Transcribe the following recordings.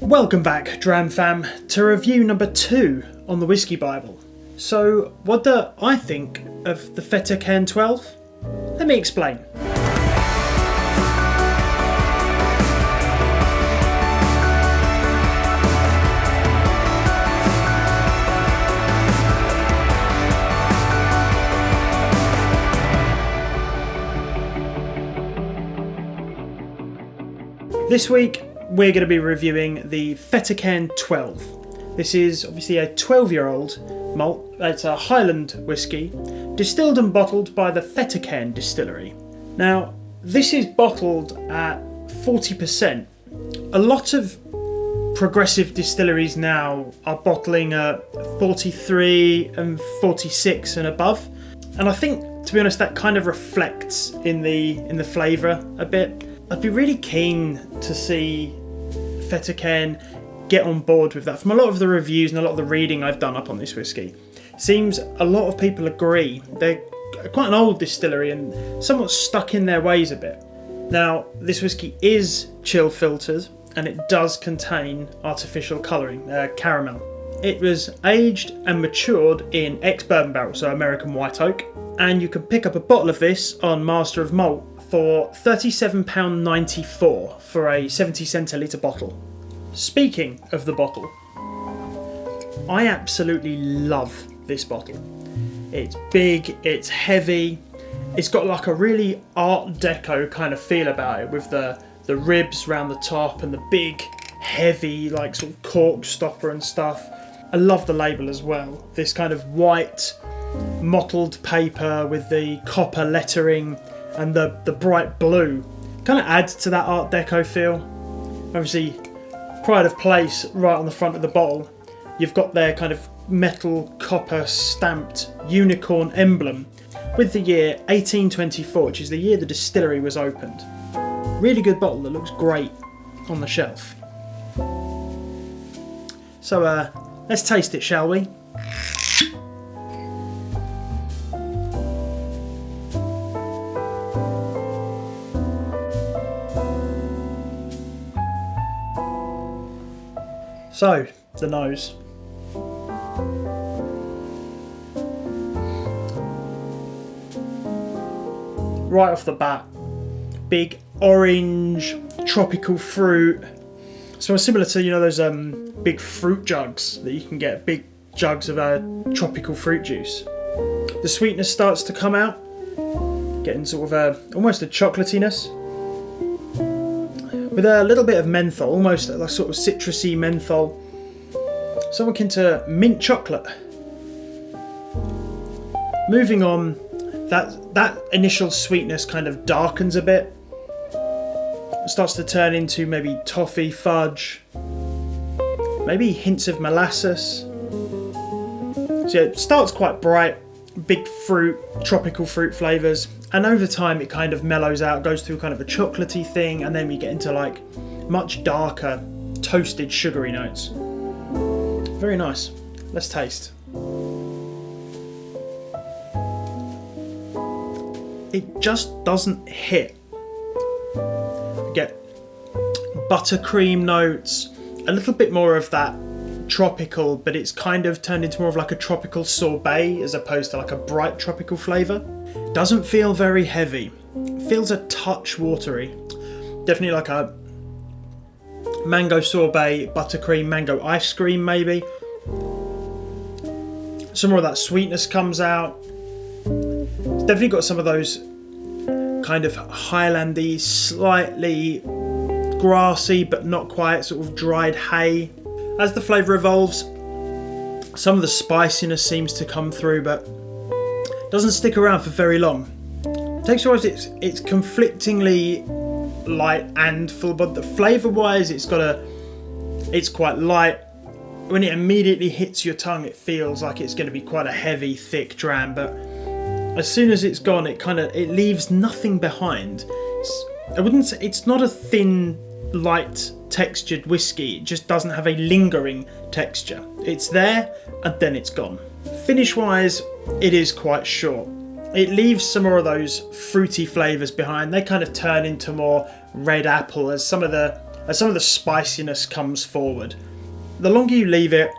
Welcome back, Dram Fam, to review number 2 on the Whisky Bible. So, what do I think of the Fettercairn 12? Let me explain. This week, we're going to be reviewing the Fettercairn 12. This is obviously a 12-year-old malt. It's a Highland whisky, distilled and bottled by the Fettercairn distillery. Now, this is bottled at 40%. A lot of progressive distilleries now are bottling at 43 and 46 and above. And I think, to be honest, that kind of reflects in the flavour a bit. I'd be really keen to see Fettercairn get on board with that. From a lot of the reviews and a lot of the reading I've done up on this whisky, seems a lot of people agree. They're quite an old distillery and somewhat stuck in their ways a bit. Now, this whisky is chill filtered and it does contain artificial colouring, caramel. It was aged and matured in ex-Bourbon barrel, so American white oak, and you can pick up a bottle of this on Master of Malt for £37.94 for a 70 centilitre bottle. Speaking of the bottle, I absolutely love this bottle. It's big, it's heavy, it's got like a really Art Deco kind of feel about it with the ribs around the top and the big, heavy like sort of cork stopper and stuff. I love the label as well. This kind of white mottled paper with the copper lettering and the bright blue kind of adds to that Art Deco feel. Obviously, pride of place right on the front of the bottle. You've got their kind of metal copper stamped unicorn emblem with the year 1824, which is the year the distillery was opened. Really good bottle that looks great on the shelf. So let's taste it, shall we? So, the nose. Right off the bat, big orange tropical fruit. So similar to, you know, those big fruit jugs that you can get, big jugs of tropical fruit juice. The sweetness starts to come out, getting sort of almost a chocolatiness. With a little bit of menthol, almost like sort of citrusy menthol. Somewhat akin to mint chocolate. Moving on, that initial sweetness kind of darkens a bit. It starts to turn into maybe toffee, fudge, maybe hints of molasses. So yeah, it starts quite bright, big fruit, tropical fruit flavours, and over time it kind of mellows out, goes through kind of a chocolatey thing, and then we get into like much darker, toasted, sugary notes. Very nice. Let's taste. It just doesn't hit. You get buttercream notes, a little bit more of that tropical, but it's kind of turned into more of like a tropical sorbet as opposed to like a bright tropical flavour. Doesn't feel very heavy. Feels a touch watery. Definitely like a mango sorbet, buttercream, mango ice cream maybe. Some more of that sweetness comes out. It's definitely got some of those kind of highlandy, slightly grassy but not quite sort of dried hay. As the flavour evolves, some of the spiciness seems to come through, but doesn't stick around for very long. Texture-wise, it's conflictingly light and full, but the flavour-wise, it's quite light. When it immediately hits your tongue, it feels like it's going to be quite a heavy, thick dram, but as soon as it's gone, it leaves nothing behind. It's not a thin, light textured whiskey. It just doesn't have a lingering texture. It's there and then it's gone. Finish wise, it is quite short. It leaves some more of those fruity flavours behind. They kind of turn into more red apple as some of the as some of the spiciness comes forward. The longer you leave it,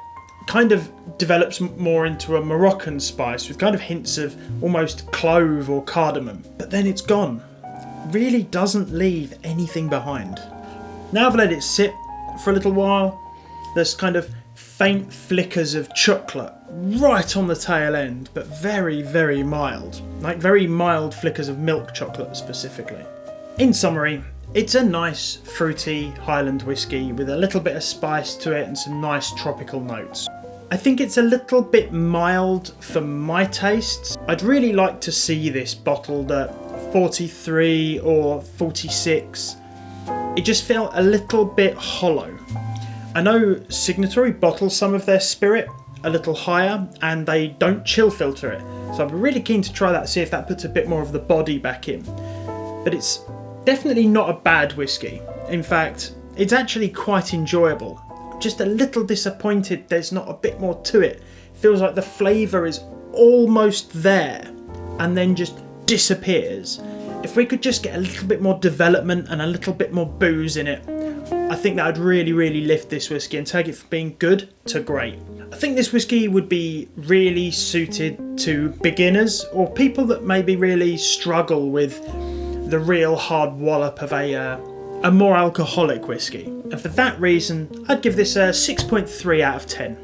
kind of develops more into a Moroccan spice with kind of hints of almost clove or cardamom, but then it's gone. Really doesn't leave anything behind. Now I've let it sit for a little while, there's kind of faint flickers of chocolate right on the tail end, but very, very mild. Like very mild flickers of milk chocolate specifically. In summary, it's a nice fruity Highland whiskey with a little bit of spice to it and some nice tropical notes. I think it's a little bit mild for my tastes. I'd really like to see this bottled at 43 or 46. It just felt a little bit hollow. I know Signatory bottles some of their spirit a little higher and they don't chill filter it, so I'm really keen to try that, see if that puts a bit more of the body back in. But it's definitely not a bad whiskey. In fact, it's actually quite enjoyable. Just a little disappointed there's not a bit more to it. Feels like the flavour is almost there and then just disappears. If we could just get a little bit more development and a little bit more booze in it, I think that would really, really lift this whiskey and take it from being good to great. I think this whiskey would be really suited to beginners or people that maybe really struggle with the real hard wallop of a more alcoholic whiskey. And for that reason, I'd give this a 6.3 out of 10.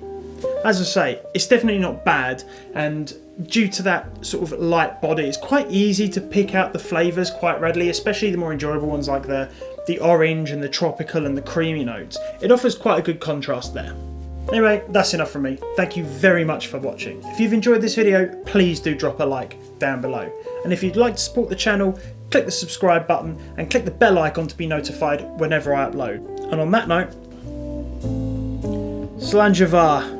As I say, it's definitely not bad, and due to that sort of light body, it's quite easy to pick out the flavours quite readily, especially the more enjoyable ones like the orange and the tropical and the creamy notes. It offers quite a good contrast there. Anyway, that's enough from me. Thank you very much for watching. If you've enjoyed this video, please do drop a like down below. And if you'd like to support the channel, click the subscribe button and click the bell icon to be notified whenever I upload. And on that note, Slàinte mhath.